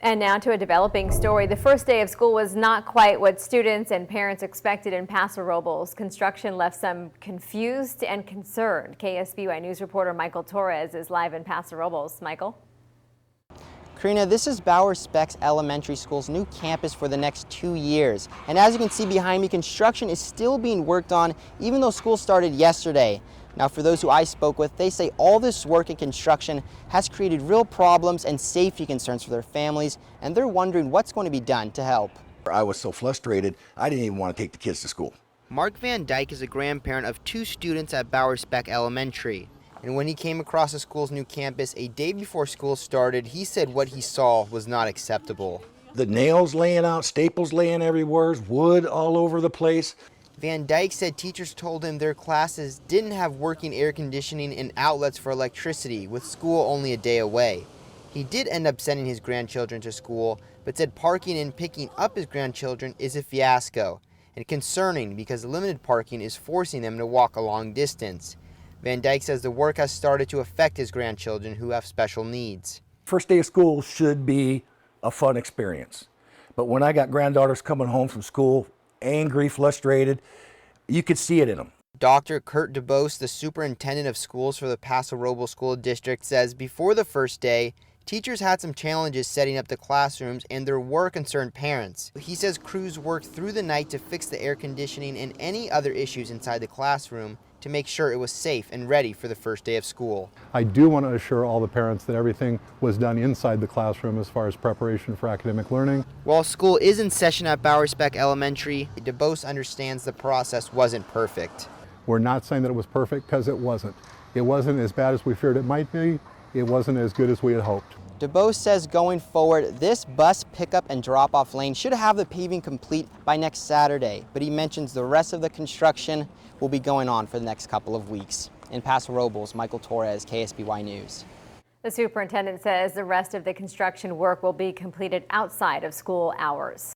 And now to a developing story. The first day of school was not quite what students and parents expected in Paso Robles. Construction left some confused and concerned. KSBY News reporter Michael Torres is live in Paso Robles. Michael? Karina, this is Bowers Specs Elementary School's new campus for the next 2 years. And as you can see behind me, construction is still being worked on even though school started yesterday. Now, for those who I spoke with, they say all this work and construction has created real problems and safety concerns for their families, and they're wondering what's going to be done to help. I was so frustrated, I didn't even want to take the kids to school. Mark Van Dyke is a grandparent of 2 students at Bowers Spec Elementary. And when he came across the school's new campus a day before school started, he said what he saw was not acceptable. The nails laying out, staples laying everywhere, wood all over the place. Van Dyke said teachers told him their classes didn't have working air conditioning and outlets for electricity, with school only a day away. He did end up sending his grandchildren to school, but said parking and picking up his grandchildren is a fiasco, and concerning because limited parking is forcing them to walk a long distance. Van Dyke says the work has started to affect his grandchildren who have special needs. First day of school should be a fun experience. But when I got granddaughters coming home from school, angry, frustrated, you could see it in them. Dr. Kurt DeBose, the superintendent of schools for the Paso Robles School District, says before the first day, teachers had some challenges setting up the classrooms and there were concerned parents. He says crews worked through the night to fix the air conditioning and any other issues inside the classroom to make sure it was safe and ready for the first day of school. I do want to assure all the parents that everything was done inside the classroom as far as preparation for academic learning. While school is in session at Bowers Spec Elementary, DeBose understands the process wasn't perfect. We're not saying that it was perfect because it wasn't. It wasn't as bad as we feared it might be. It wasn't as good as we had hoped. DeBose says going forward, this bus pickup and drop-off lane should have the paving complete by next Saturday, but he mentions the rest of the construction will be going on for the next couple of weeks. In Paso Robles, Michael Torres, KSBY News. The superintendent says the rest of the construction work will be completed outside of school hours.